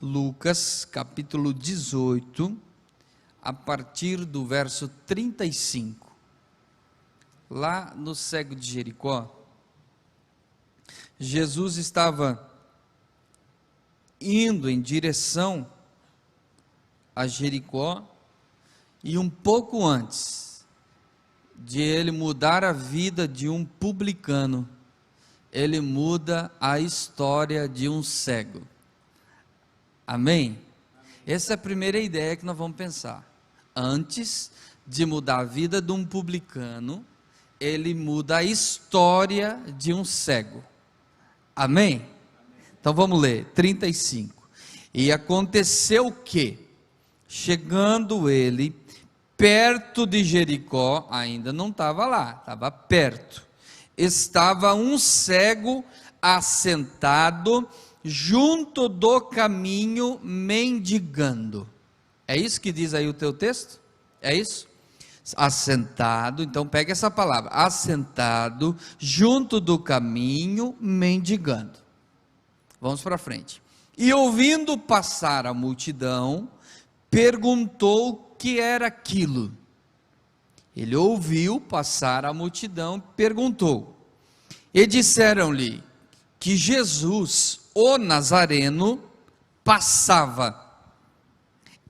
Lucas, capítulo 18, a partir do verso 35. Lá no cego de Jericó, Jesus estava indo em direção a Jericó, e um pouco antes de ele mudar a vida de um publicano, ele muda a história de um cego. Amém? Essa é a primeira ideia que nós vamos pensar. Antes de mudar a vida de um publicano, ele muda a história de um cego. Amém? Então vamos ler, 35. E aconteceu que, chegando ele perto de Jericó, ainda não estava lá, estava perto, estava um cego assentado junto do caminho, mendigando. É isso que diz aí o teu texto? É isso? Assentado, então pega essa palavra, assentado junto do caminho, mendigando. Vamos para frente. E ouvindo passar a multidão, perguntou o que era aquilo. Ele ouviu passar a multidão, perguntou. E disseram-lhe que Jesus, o Nazareno, passava.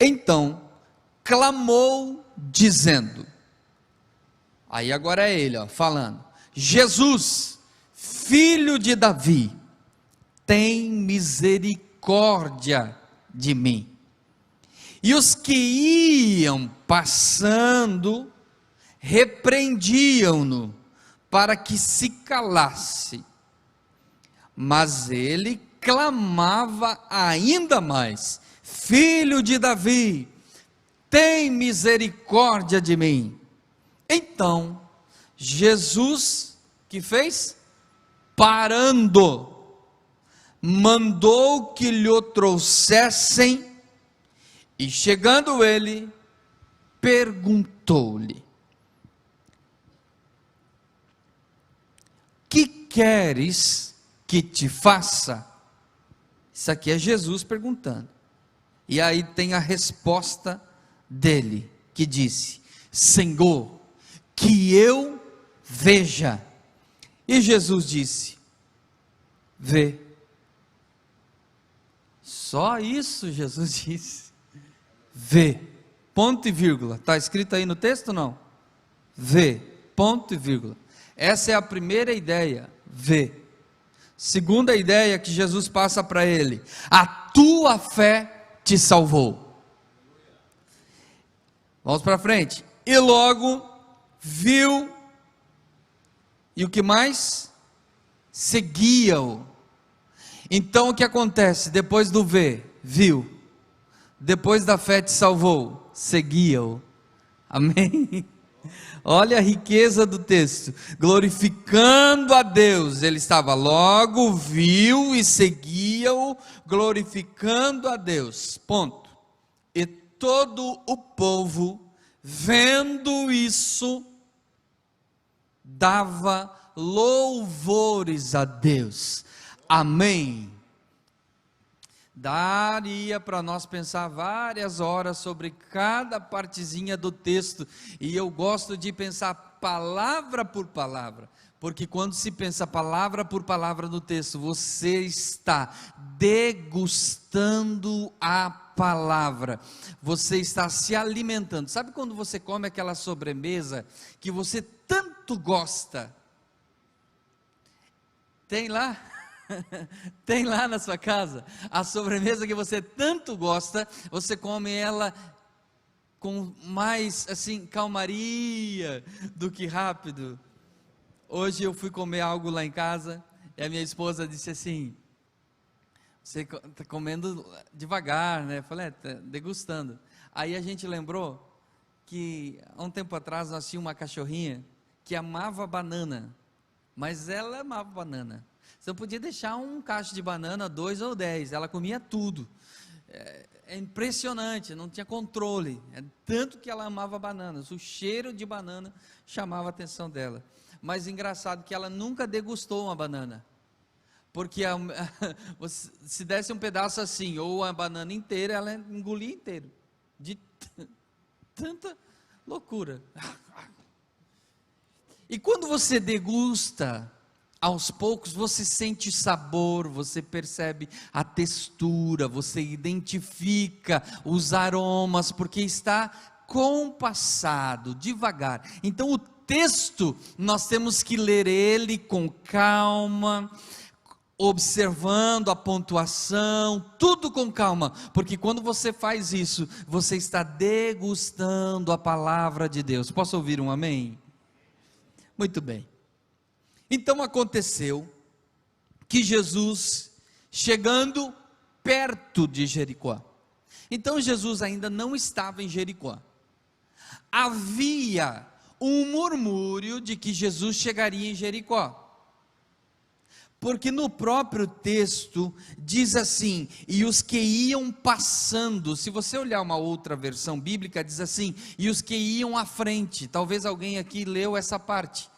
Então, clamou dizendo, aí agora é ele falando, Jesus, filho de Davi, tem misericórdia de mim. E os que iam passando, repreendiam-no, para que se calasse. Mas ele clamava ainda mais, filho de Davi, tem misericórdia de mim. Então, Jesus, que fez? Parando, mandou que lhe o trouxessem, e chegando ele, perguntou-lhe, que queres que te faça? Isso aqui é Jesus perguntando, e aí tem a resposta dele, que disse, Senhor, que eu veja. E Jesus disse, vê. Só isso Jesus disse, vê, ponto e vírgula. Está escrito aí no texto ou não? Vê, ponto e vírgula. Essa é a primeira ideia, vê. Segunda ideia que Jesus passa para ele, a tua fé te salvou. Vamos para frente. E logo viu, e o que mais? Seguia-o. Então o que acontece? Depois do ver, viu. Depois da fé te salvou, seguia-o. Amém? Olha a riqueza do texto. Glorificando a Deus, ele estava logo, viu e seguia-o, glorificando a Deus. Ponto. E todo o povo, vendo isso, dava louvores a Deus. Amém. Daria para nós pensar várias horas sobre cada partezinha do texto, e eu gosto de pensar palavra por palavra, porque quando se pensa palavra por palavra no texto, você está degustando a palavra, você está se alimentando. Sabe quando você come aquela sobremesa que você tanto gosta? Tem lá? Tem lá na sua casa a sobremesa que você tanto gosta, você come ela com mais assim calmaria do que rápido. Hoje eu fui comer algo lá em casa e a minha esposa disse assim, você está comendo devagar, né? Eu falei, tá degustando. Aí a gente lembrou que há um tempo atrás nós tínhamos uma cachorrinha que amava banana, mas ela amava banana. Você não podia deixar um cacho de banana, 2 ou 10, ela comia tudo. É impressionante, não tinha controle, tanto que ela amava bananas, o cheiro de banana chamava a atenção dela. Mas engraçado que ela nunca degustou uma banana, porque se desse um pedaço assim, ou a banana inteira, ela engolia inteiro, de tanta loucura. E quando você degusta, aos poucos você sente sabor, você percebe a textura, você identifica os aromas, porque está compassado, devagar. Então o texto, nós temos que ler ele com calma, observando a pontuação, tudo com calma, porque quando você faz isso, você está degustando a palavra de Deus. Posso ouvir um amém? Muito bem. Então aconteceu que Jesus, chegando perto de Jericó, então Jesus ainda não estava em Jericó, havia um murmúrio de que Jesus chegaria em Jericó, porque no próprio texto diz assim: e os que iam passando, se você olhar uma outra versão bíblica, diz assim: e os que iam à frente. Talvez alguém aqui leu essa parte.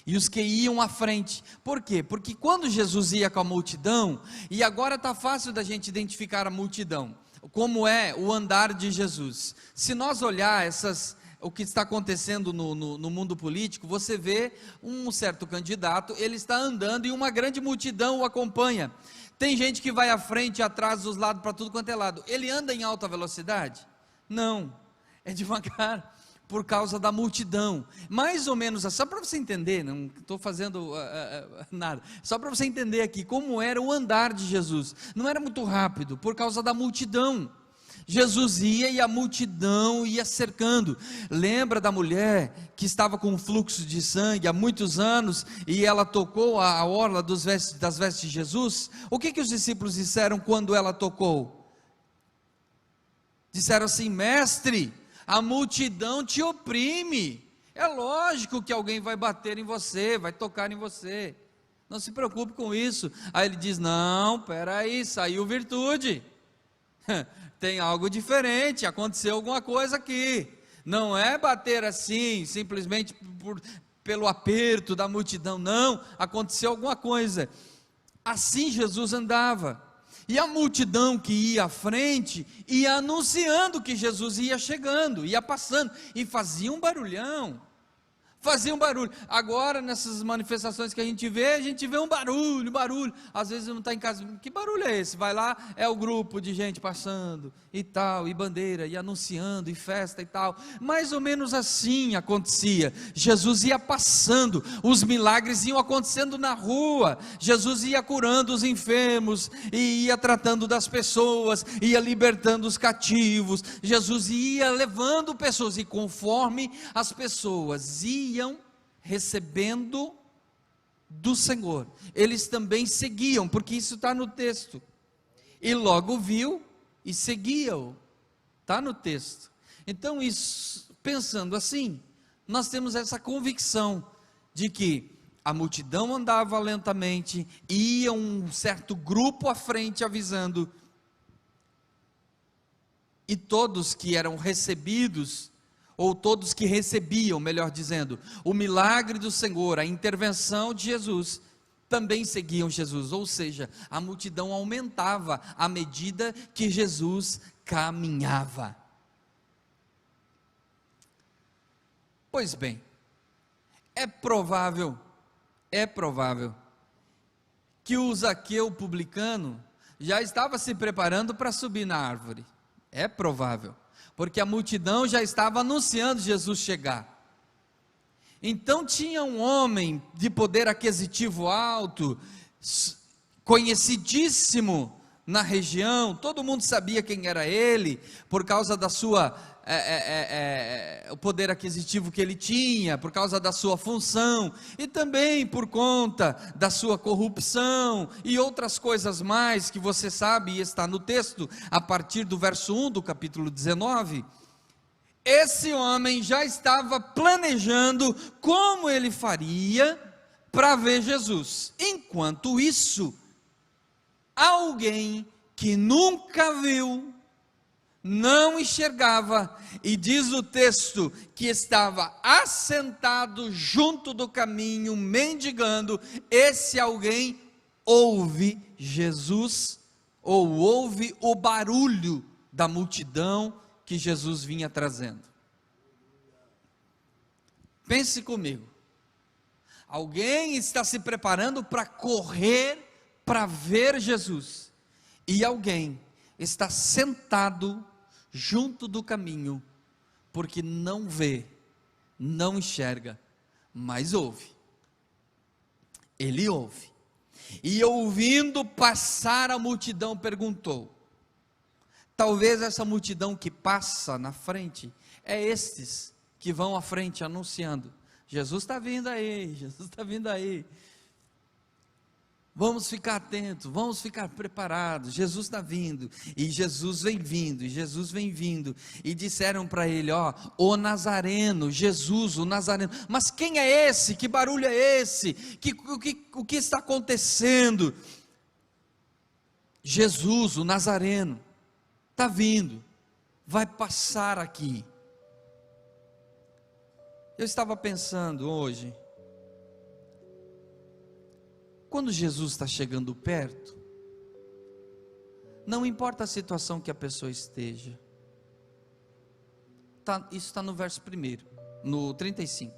E os que iam à frente, por quê? Porque quando Jesus ia com a multidão, e agora está fácil da gente identificar a multidão, como é o andar de Jesus. Se nós olhar o que está acontecendo no mundo político, você vê um certo candidato, ele está andando e uma grande multidão o acompanha. Tem gente que vai à frente, atrás, dos lados, para tudo quanto é lado. Ele anda em alta velocidade? Não, é devagar, por causa da multidão, mais ou menos, só para você entender, não estou fazendo nada, só para você entender aqui, como era o andar de Jesus, não era muito rápido, por causa da multidão. Jesus ia e a multidão ia cercando. Lembra da mulher que estava com um fluxo de sangue há muitos anos, e ela tocou a orla das vestes de Jesus? O que os discípulos disseram quando ela tocou? Disseram assim: mestre, a multidão te oprime, é lógico que alguém vai bater em você, vai tocar em você, não se preocupe com isso. Aí ele diz: não, peraí, saiu virtude, tem algo diferente, aconteceu alguma coisa aqui, não é bater assim, simplesmente pelo aperto da multidão, não, aconteceu alguma coisa. Assim Jesus andava, e a multidão que ia à frente, ia anunciando que Jesus ia chegando, ia passando, e fazia um barulhão, agora nessas manifestações que a gente vê um barulho, às vezes não está em casa, que barulho é esse? Vai lá, é o grupo de gente passando, e tal, e bandeira, e anunciando, e festa e tal, mais ou menos assim acontecia. Jesus ia passando, os milagres iam acontecendo na rua, Jesus ia curando os enfermos, e ia tratando das pessoas, ia libertando os cativos, Jesus ia levando pessoas, e conforme as pessoas iam recebendo do Senhor, eles também seguiam, porque isso está no texto, e logo viu e seguiam, está no texto. Então isso, pensando assim, nós temos essa convicção de que a multidão andava lentamente, ia um certo grupo à frente avisando, e todos que eram recebidos, ou todos que recebiam, melhor dizendo, o milagre do Senhor, a intervenção de Jesus, também seguiam Jesus, ou seja, a multidão aumentava à medida que Jesus caminhava. Pois bem, é provável que o Zaqueu publicano já estava se preparando para subir na árvore, é provável, porque a multidão já estava anunciando Jesus chegar. Então tinha um homem de poder aquisitivo alto, conhecidíssimo na região, todo mundo sabia quem era ele, por causa da sua, o poder aquisitivo que ele tinha, por causa da sua função, e também por conta da sua corrupção, e outras coisas mais, que você sabe, e está no texto, a partir do verso 1 do capítulo 19, esse homem já estava planejando como ele faria para ver Jesus. Enquanto isso, alguém que nunca viu, não enxergava, e diz o texto que estava assentado junto do caminho, mendigando, esse alguém ouve Jesus, ou ouve o barulho da multidão que Jesus vinha trazendo. Pense comigo, alguém está se preparando para correr para ver Jesus, e alguém está sentado junto do caminho, porque não vê, não enxerga, mas ouve. Ele ouve, e ouvindo passar a multidão, perguntou. Talvez essa multidão que passa na frente, é estes que vão à frente anunciando, Jesus está vindo aí, Jesus está vindo aí, vamos ficar atentos, vamos ficar preparados, Jesus está vindo, e Jesus vem vindo, e Jesus vem vindo, e disseram para ele, o Nazareno, Jesus, o Nazareno, mas quem é esse? Que barulho é esse? O que está acontecendo? Jesus, o Nazareno, está vindo, vai passar aqui. Eu estava pensando hoje, quando Jesus está chegando perto, não importa a situação que a pessoa esteja, isso está no verso 1, no 35,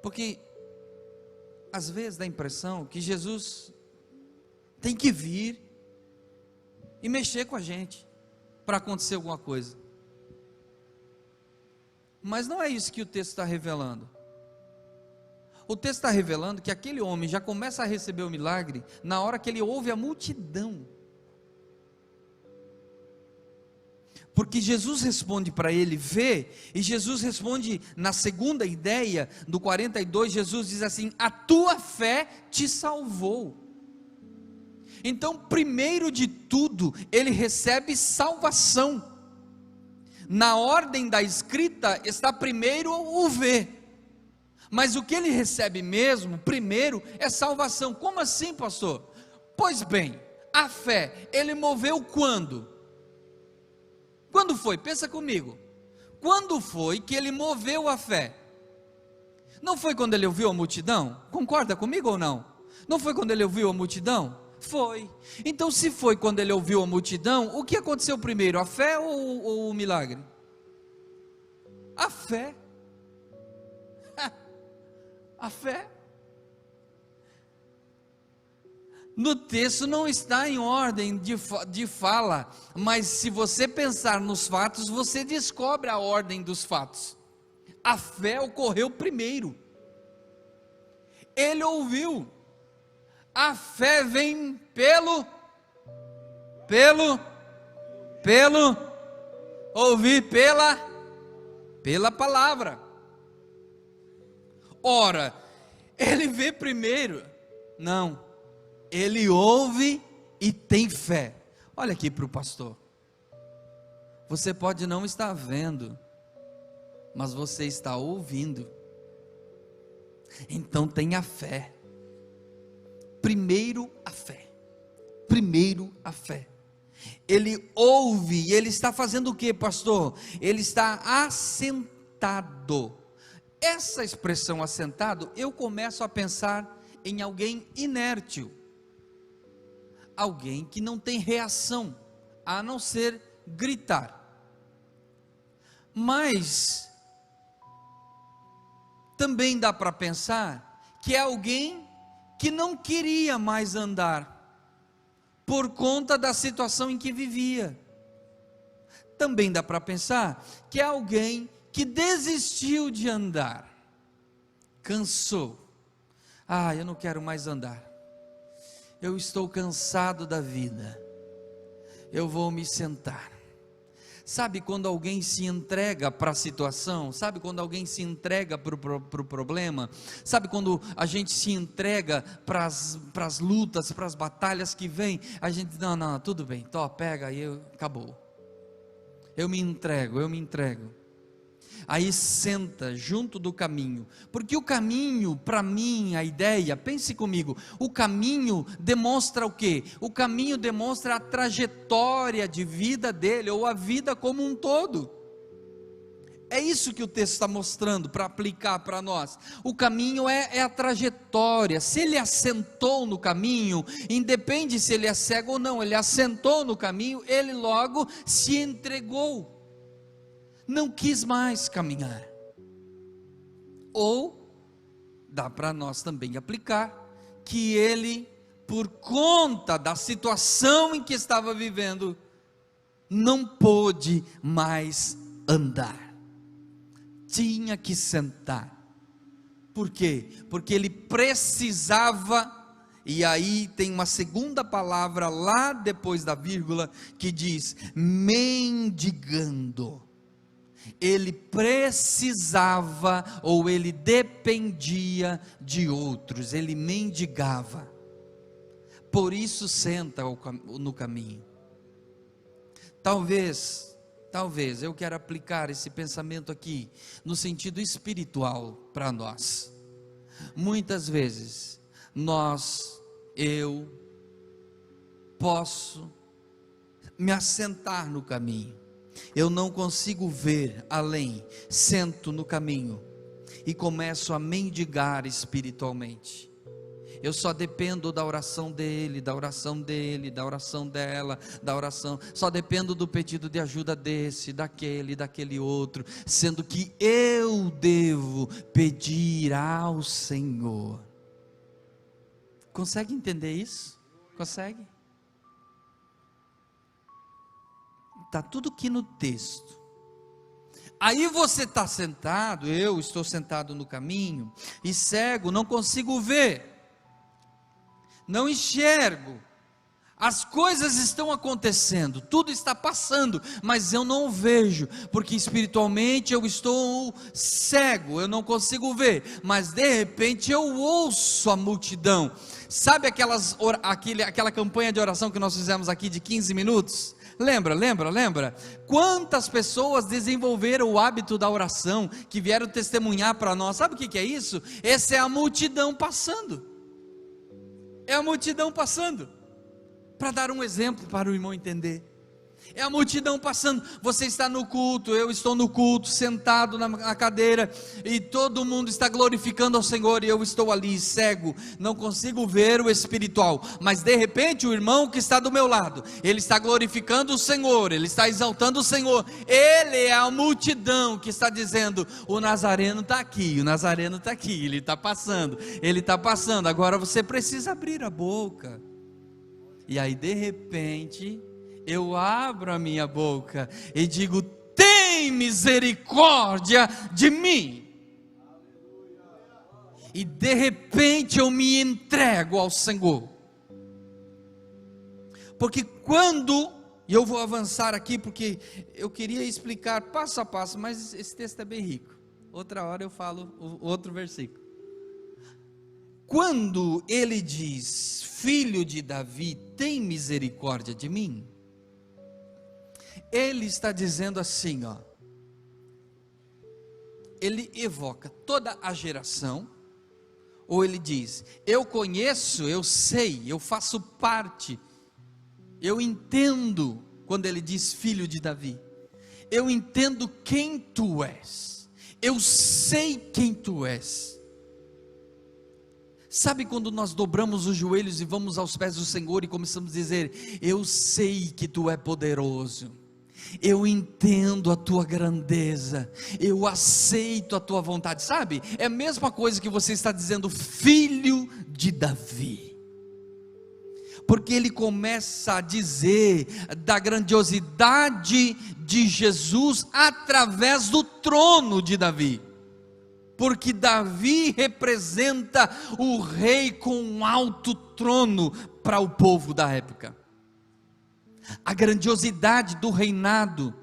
porque às vezes dá a impressão que Jesus tem que vir e mexer com a gente, para acontecer alguma coisa, mas não é isso que o texto está revelando. O texto está revelando que aquele homem já começa a receber o milagre na hora que ele ouve a multidão, porque Jesus responde para ele, vê, e Jesus responde na segunda ideia, do 42, Jesus diz assim, a tua fé te salvou. Então, primeiro de tudo, ele recebe salvação. Na ordem da escrita está primeiro o ver, mas o que ele recebe mesmo, primeiro, é salvação. Como assim, pastor? Pois bem, a fé, ele moveu quando? Quando foi? Pensa comigo. Quando foi que ele moveu a fé? Não foi quando ele ouviu a multidão? Concorda comigo ou não? Não foi quando ele ouviu a multidão? Foi. Então, se foi quando ele ouviu a multidão, o que aconteceu primeiro? A fé ou o milagre? A fé. A fé. No texto não está em ordem de fala, mas se você pensar nos fatos, você descobre a ordem dos fatos. A fé ocorreu primeiro. Ele ouviu. A fé vem ouvir pela palavra. Ora, ele vê primeiro? Não, ele ouve e tem fé. Olha aqui para o pastor, você pode não estar vendo, mas você está ouvindo, então tenha fé. Primeiro a fé, ele ouve, e ele está fazendo o que, pastor? Ele está assentado. Essa expressão assentado, eu começo a pensar em alguém inértil, alguém que não tem reação, a não ser gritar. Mas também dá para pensar que é alguém que não queria mais andar, por conta da situação em que vivia. Também dá para pensar que é alguém que desistiu de andar, cansou. Eu não quero mais andar, eu estou cansado da vida, eu vou me sentar. Sabe quando alguém se entrega para a situação? Sabe quando alguém se entrega para o problema? Sabe quando a gente se entrega para as lutas, para as batalhas que vêm? A gente, não, tudo bem, pega aí, acabou. Eu me entrego. Aí senta junto do caminho, porque o caminho, para mim, a ideia, pense comigo, o caminho demonstra o quê? O caminho demonstra a trajetória de vida dele, ou a vida como um todo. É isso que o texto está mostrando para aplicar para nós. O caminho é a trajetória. Se ele assentou no caminho, independe se ele é cego ou não, ele assentou no caminho, ele logo se entregou. Não quis mais caminhar. Ou, dá para nós também aplicar, que ele, por conta da situação em que estava vivendo, não pôde mais andar. Tinha que sentar. Por quê? Porque ele precisava, e aí tem uma segunda palavra lá depois da vírgula, que diz, mendigando. Ele precisava, ou ele dependia de outros, ele mendigava. Por isso senta no caminho. Talvez eu quero aplicar esse pensamento aqui no sentido espiritual para nós. Muitas vezes eu posso me assentar no caminho. Eu não consigo ver além, sento no caminho e começo a mendigar espiritualmente. Eu só dependo da oração dele, da oração dela, só dependo do pedido de ajuda desse, daquele outro, sendo que eu devo pedir ao Senhor. Consegue entender isso? Consegue? Está tudo aqui no texto. Aí você está sentado, eu estou sentado no caminho, e cego, não consigo ver. Não enxergo, as coisas estão acontecendo, tudo está passando, mas eu não vejo, porque espiritualmente eu estou cego, eu não consigo ver, mas de repente eu ouço a multidão. Sabe aquela campanha de oração que nós fizemos aqui de 15 minutos? Lembra? Quantas pessoas desenvolveram o hábito da oração, que vieram testemunhar para nós? Sabe o que é isso? Essa é a multidão passando. É a multidão passando, para dar um exemplo para o irmão entender. É a multidão passando, você está no culto, eu estou no culto, sentado na cadeira, e todo mundo está glorificando ao Senhor, e eu estou ali cego, não consigo ver o espiritual, mas de repente o irmão que está do meu lado, ele está glorificando o Senhor, ele está exaltando o Senhor, ele é a multidão que está dizendo, o Nazareno está aqui, ele está passando, agora você precisa abrir a boca. E aí de repente eu abro a minha boca e digo, tem misericórdia de mim. E de repente eu me entrego ao Senhor. Porque e eu vou avançar aqui porque eu queria explicar passo a passo, mas esse texto é bem rico. Outra hora eu falo o outro versículo. Quando ele diz, filho de Davi, tem misericórdia de mim, ele está dizendo assim, ele evoca toda a geração, ou ele diz, eu conheço, eu sei, eu faço parte, eu entendo, quando ele diz filho de Davi, eu entendo quem tu és, eu sei quem tu és. Sabe quando nós dobramos os joelhos e vamos aos pés do Senhor e começamos a dizer, eu sei que tu é poderoso, eu entendo a tua grandeza, eu aceito a tua vontade, sabe? É a mesma coisa que você está dizendo, filho de Davi, porque ele começa a dizer da grandiosidade de Jesus através do trono de Davi, porque Davi representa o rei com um alto trono para o povo da época. A grandiosidade do reinado,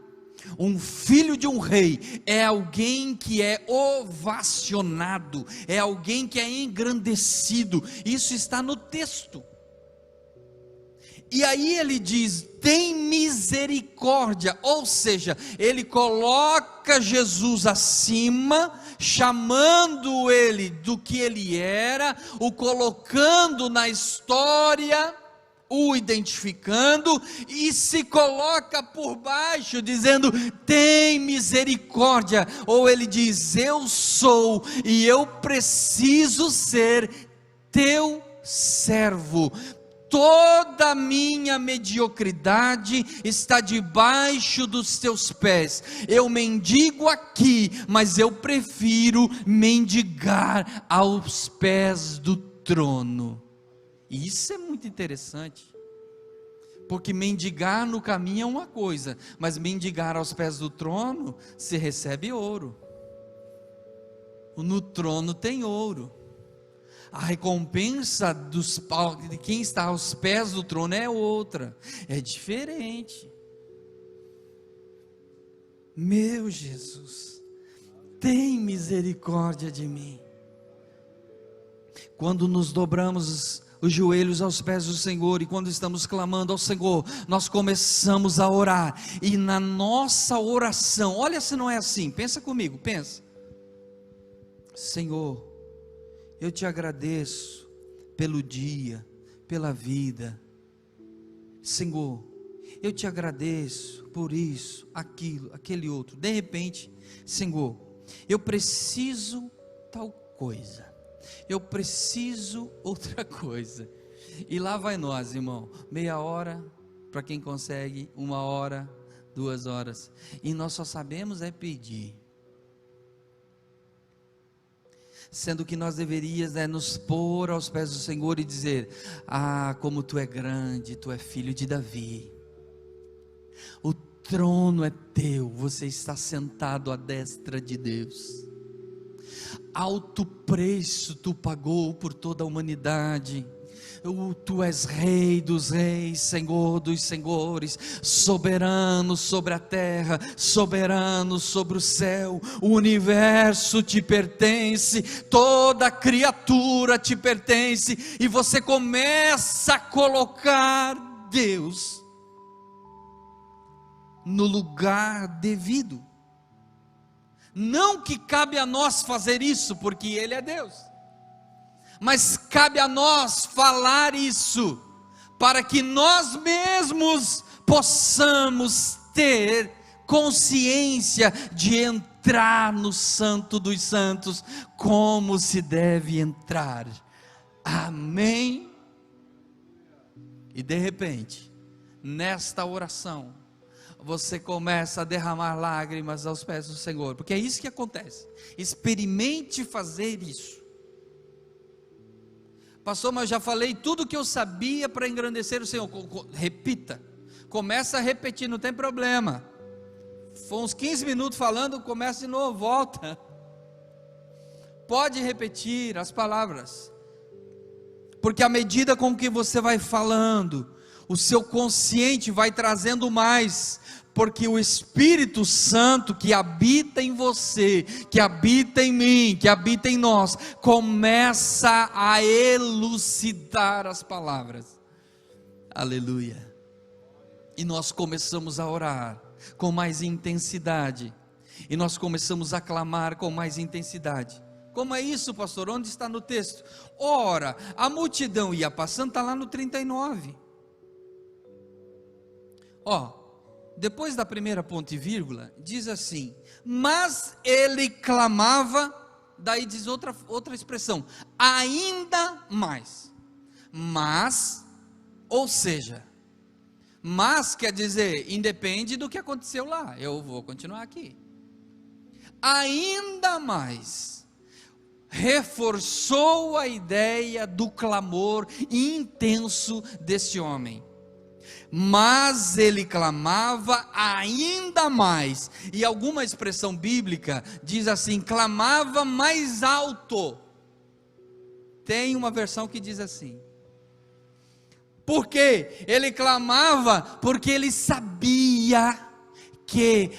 um filho de um rei, é alguém que é ovacionado, é alguém que é engrandecido, isso está no texto. E aí ele diz, tem misericórdia, ou seja, ele coloca Jesus acima, chamando ele do que ele era, o colocando na história o identificando e se coloca por baixo, dizendo: tem misericórdia. Ou ele diz: eu sou e eu preciso ser teu servo. Toda a minha mediocridade está debaixo dos teus pés. Eu mendigo aqui, mas eu prefiro mendigar aos pés do trono. E isso é muito interessante, porque mendigar no caminho é uma coisa, mas mendigar aos pés do trono, se recebe ouro. No trono tem ouro. A recompensa de quem está aos pés do trono é outra, é diferente. Meu Jesus, tem misericórdia de mim. Quando nos dobramos os joelhos aos pés do Senhor, e quando estamos clamando ao Senhor, nós começamos a orar, e na nossa oração, olha se não é assim, pensa comigo, pensa: Senhor, eu te agradeço pelo dia, pela vida. Senhor, eu te agradeço por isso, aquilo, aquele outro. De repente, Senhor, eu preciso tal coisa, eu preciso outra coisa. E lá vai nós, irmão, meia hora, para quem consegue, 1 hora, 2 horas, e nós só sabemos é pedir. Sendo que nós deveríamos nos pôr aos pés do Senhor e dizer: ah, como tu é grande, tu é filho de Davi, o trono é teu, você está sentado à destra de Deus, alto preço tu pagou por toda a humanidade. Tu és Rei dos reis, Senhor dos senhores, soberano sobre a terra, soberano sobre o céu. O universo te pertence, toda criatura te pertence, e você começa a colocar Deus no lugar devido. Não que cabe a nós fazer isso, porque Ele é Deus, mas cabe a nós falar isso, para que nós mesmos possamos ter consciência de entrar no Santo dos Santos, como se deve entrar. Amém? E de repente, nesta oração, você começa a derramar lágrimas aos pés do Senhor, porque é isso que acontece. Experimente fazer isso. Pastor, mas eu já falei tudo que eu sabia para engrandecer o Senhor. Repita, começa a repetir, não tem problema. Foi uns 15 minutos falando, começa de novo, volta. Pode repetir as palavras, porque à medida com que você vai falando, o seu consciente vai trazendo mais, porque o Espírito Santo que habita em você, que habita em mim, que habita em nós, começa a elucidar as palavras. Aleluia. E nós começamos a orar com mais intensidade, e nós começamos a clamar com mais intensidade. Como é isso, pastor? Onde está no texto? Ora, a multidão ia passando, está lá no 39. Depois da primeira ponto e vírgula, diz assim: mas ele clamava, daí diz outra expressão, ainda mais. Mas, ou seja, mas quer dizer, independe do que aconteceu lá, eu vou continuar aqui. Ainda mais, reforçou a ideia do clamor intenso desse homem. Mas ele clamava ainda mais, e alguma expressão bíblica diz assim, clamava mais alto. Tem uma versão que diz assim, porque ele clamava, porque ele sabia que,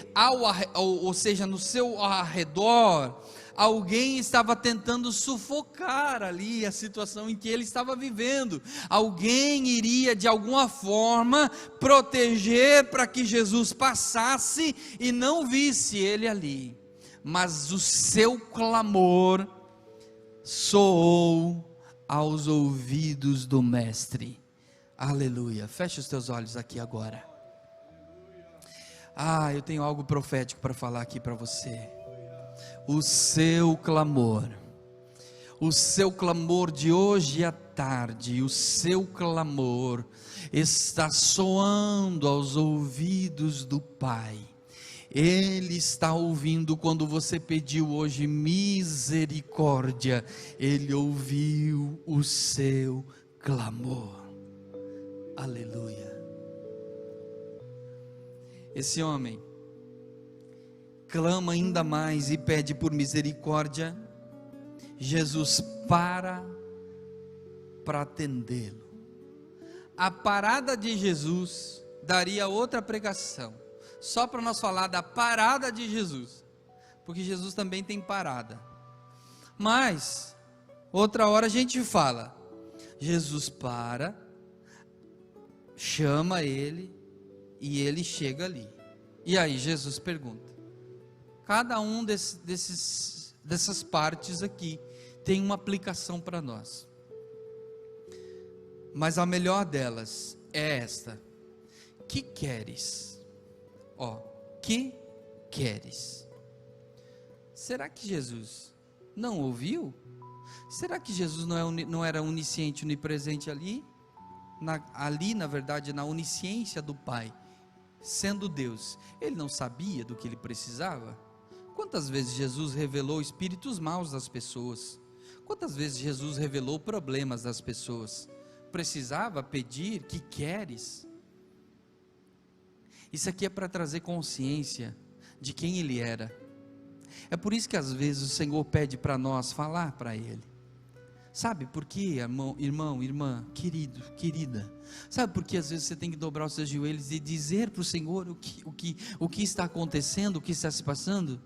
ou seja, no seu arredor, alguém estava tentando sufocar ali a situação em que ele estava vivendo. Alguém iria de alguma forma proteger para que Jesus passasse e não visse ele ali. Mas o seu clamor soou aos ouvidos do Mestre. Aleluia. Feche os teus olhos aqui agora. Eu tenho algo profético para falar aqui para você. O seu clamor de hoje à tarde, o seu clamor está soando aos ouvidos do Pai. Ele está ouvindo quando você pediu hoje misericórdia. Ele ouviu o seu clamor. Aleluia. Esse homem clama ainda mais e pede por misericórdia. Jesus para atendê-lo. A parada de Jesus daria outra pregação, só para nós falar da parada de Jesus, porque Jesus também tem parada. Mas outra hora a gente fala. Jesus para, chama ele e ele chega ali. E aí Jesus pergunta. Cada um dessas partes aqui tem uma aplicação para nós. Mas a melhor delas é esta: que queres? Que queres? Será que Jesus não ouviu? Será que Jesus não era onisciente, onipresente ali? Na verdade, na onisciência do Pai, sendo Deus, ele não sabia do que ele precisava? Quantas vezes Jesus revelou espíritos maus das pessoas? Quantas vezes Jesus revelou problemas das pessoas? Precisava pedir: que queres? Isso aqui é para trazer consciência de quem ele era. É por isso que às vezes o Senhor pede para nós falar para ele. Sabe por quê, irmão, irmã, querido, querida? Sabe por que às vezes você tem que dobrar os seus joelhos e dizer para o Senhor o que está acontecendo, o que está se passando?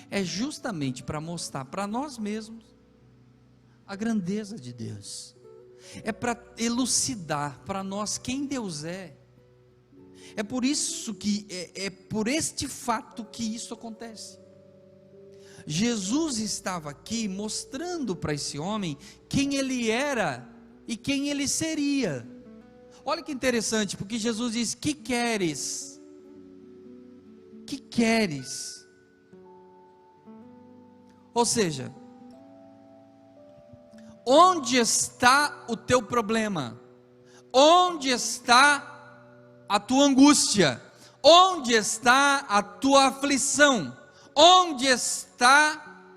É justamente para mostrar para nós mesmos a grandeza de Deus. É para elucidar para nós quem Deus é. É por isso que, é por este fato que isso acontece. Jesus estava aqui mostrando para esse homem quem ele era e quem ele seria. Olha que interessante, porque Jesus diz: que queres? Que queres? Ou seja, onde está o teu problema? Onde está a tua angústia? Onde está a tua aflição? Onde está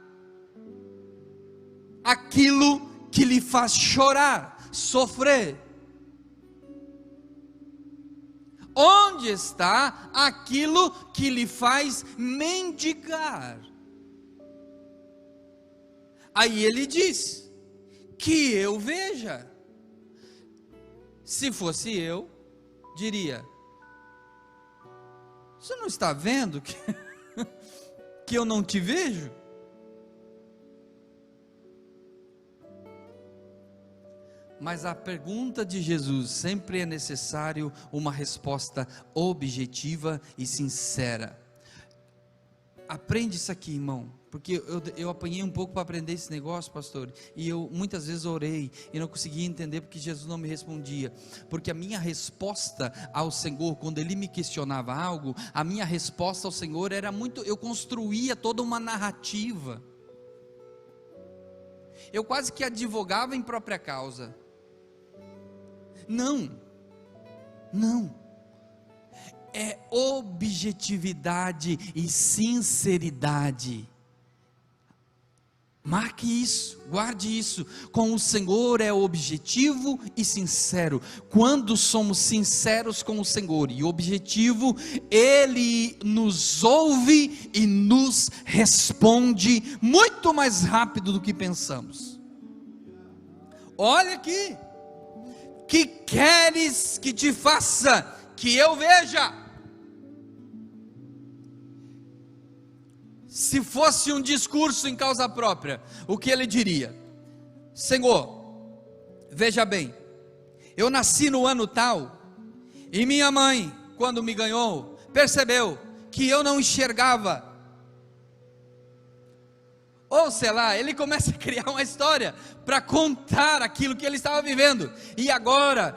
aquilo que lhe faz chorar, sofrer? Onde está aquilo que lhe faz mendigar? Aí ele diz: que eu veja. Se fosse eu, diria: você não está vendo que eu não te vejo? Mas a pergunta de Jesus sempre é necessário uma resposta objetiva e sincera. Aprende isso aqui, irmão, porque eu apanhei um pouco para aprender esse negócio, pastor, e eu muitas vezes orei e não conseguia entender porque Jesus não me respondia, porque a minha resposta ao Senhor, quando Ele me questionava algo, a minha resposta ao Senhor era eu construía toda uma narrativa, eu quase que advogava em própria causa. Não, é objetividade e sinceridade. Marque isso, guarde isso. Com o Senhor é objetivo e sincero. Quando somos sinceros com o Senhor e objetivo, Ele nos ouve e nos responde muito mais rápido do que pensamos. Olha aqui: que queres que te faça? Que eu veja. Se fosse um discurso em causa própria, o que ele diria? Senhor, veja bem, eu nasci no ano tal, e minha mãe, quando me ganhou, percebeu que eu não enxergava. ou sei lá, ele começa a criar uma história para contar aquilo que ele estava vivendo. E agora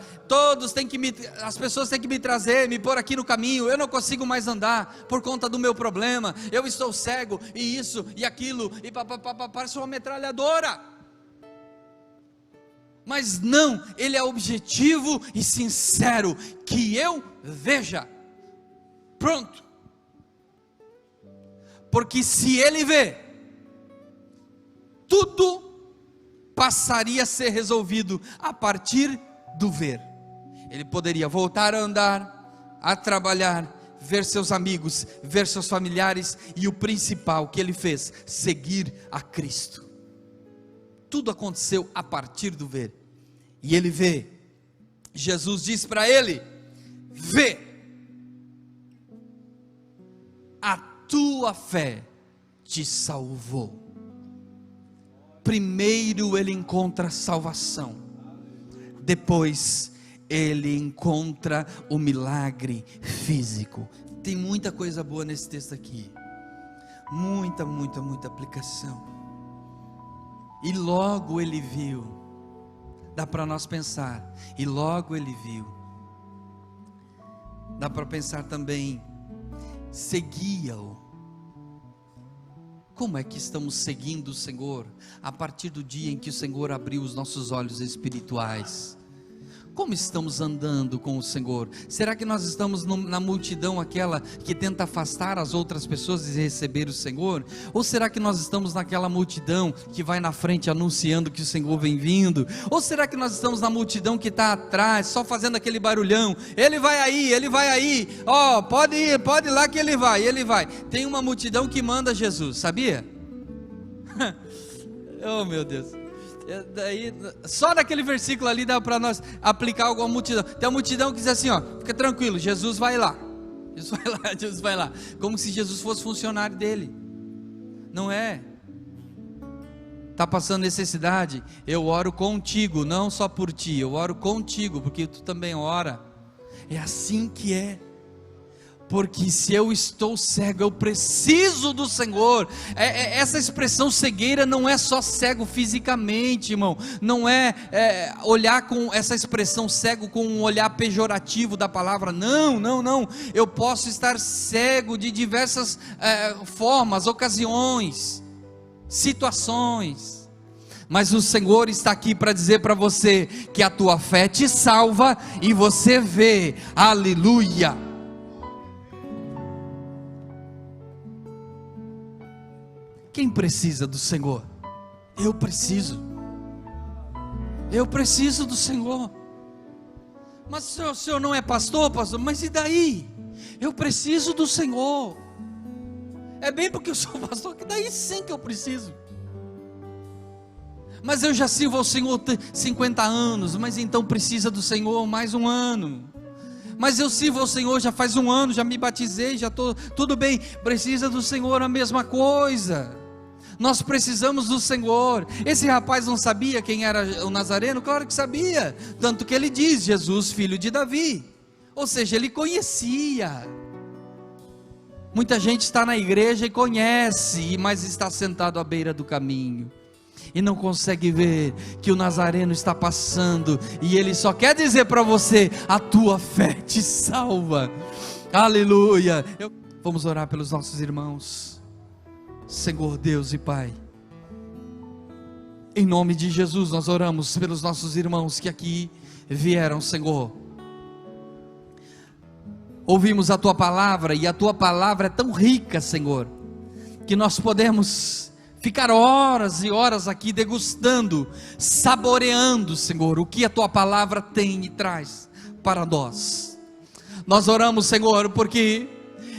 as pessoas têm que me trazer, me pôr aqui no caminho. Eu não consigo mais andar por conta do meu problema. Eu estou cego e isso e aquilo e parece uma metralhadora. Mas não, ele é objetivo e sincero, que eu veja. Pronto. Porque se ele vê, tudo passaria a ser resolvido a partir do ver. Ele poderia voltar a andar, a trabalhar, ver seus amigos, ver seus familiares, e o principal que ele fez, seguir a Cristo. Tudo aconteceu a partir do ver. E ele vê. Jesus diz para ele: vê, a tua fé te salvou. Primeiro ele encontra salvação, depois ele encontra o milagre físico. Tem muita coisa boa nesse texto aqui, muita aplicação. E logo ele viu, dá para nós pensar, e logo ele viu, dá para pensar também, seguia-o. Como é que estamos seguindo o Senhor a partir do dia em que o Senhor abriu os nossos olhos espirituais? Como estamos andando com o Senhor? Será que nós estamos na multidão aquela que tenta afastar as outras pessoas de receber o Senhor? Ou será que nós estamos naquela multidão que vai na frente anunciando que o Senhor vem vindo? Ou será que nós estamos na multidão que está atrás, só fazendo aquele barulhão? Ele vai aí, ó, pode ir lá que ele vai. Tem uma multidão que manda Jesus, sabia? Oh meu Deus. Daí, só naquele versículo ali dá para nós aplicar alguma multidão. Tem uma multidão que diz assim, ó, fica tranquilo, Jesus vai lá, como se Jesus fosse funcionário dele. Não é. Está passando necessidade, eu oro contigo, não só por ti, eu oro contigo, porque tu também ora. É assim que é. Porque se eu estou cego, eu preciso do Senhor. Essa expressão cegueira não é só cego fisicamente, irmão. Não é olhar com essa expressão cego com um olhar pejorativo da palavra. Não. Eu posso estar cego de diversas formas, ocasiões, situações. Mas o Senhor está aqui para dizer para você que a tua fé te salva e você vê. Aleluia. Quem precisa do Senhor? Eu preciso do Senhor. Mas o senhor não é pastor? Mas e daí? Eu preciso do Senhor. É bem porque eu sou pastor que daí sim que eu preciso. Mas eu já sirvo ao Senhor 50 anos, mas então precisa do Senhor mais um ano. Mas eu sirvo ao Senhor já faz um ano, já me batizei, já estou tudo bem. Precisa do Senhor a mesma coisa. Nós precisamos do Senhor. Esse rapaz não sabia quem era o Nazareno? Claro que sabia, tanto que ele diz, Jesus, filho de Davi. Ou seja, ele conhecia. Muita gente está na igreja e conhece, mas está sentado à beira do caminho e não consegue ver que o Nazareno está passando, e ele só quer dizer para você: a tua fé te salva. Aleluia. Vamos orar pelos nossos irmãos. Senhor Deus e Pai, em nome de Jesus nós oramos pelos nossos irmãos que aqui vieram, Senhor. Ouvimos a Tua Palavra, e a Tua Palavra é tão rica, Senhor, que nós podemos ficar horas e horas aqui degustando, saboreando, Senhor, o que a Tua Palavra tem e traz para nós. Nós oramos, Senhor, porque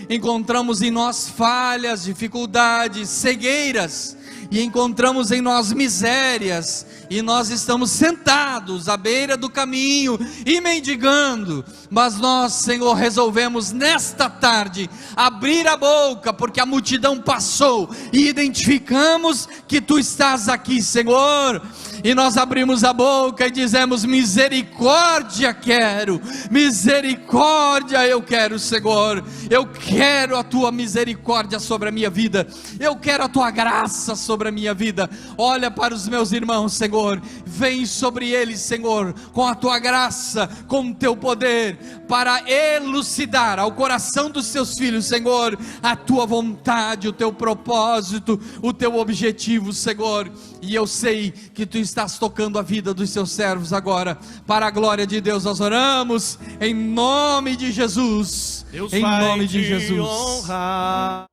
encontramos em nós falhas, dificuldades, cegueiras, e encontramos em nós misérias, e nós estamos sentados à beira do caminho e mendigando, mas nós, Senhor, resolvemos nesta tarde abrir a boca, porque a multidão passou, e identificamos que Tu estás aqui, Senhor, e nós abrimos a boca e dizemos: misericórdia quero, misericórdia eu quero, Senhor. Eu quero a tua misericórdia sobre a minha vida, eu quero a tua graça sobre a minha vida. Olha para os meus irmãos, Senhor, vem sobre eles, Senhor, com a tua graça, com o teu poder, para elucidar ao coração dos seus filhos, Senhor, a tua vontade, o teu propósito, o teu objetivo, Senhor. E eu sei que tu estás tocando a vida dos seus servos agora, para a glória de Deus nós oramos, em nome de Jesus, Deus em vai nome de te Jesus. honrar.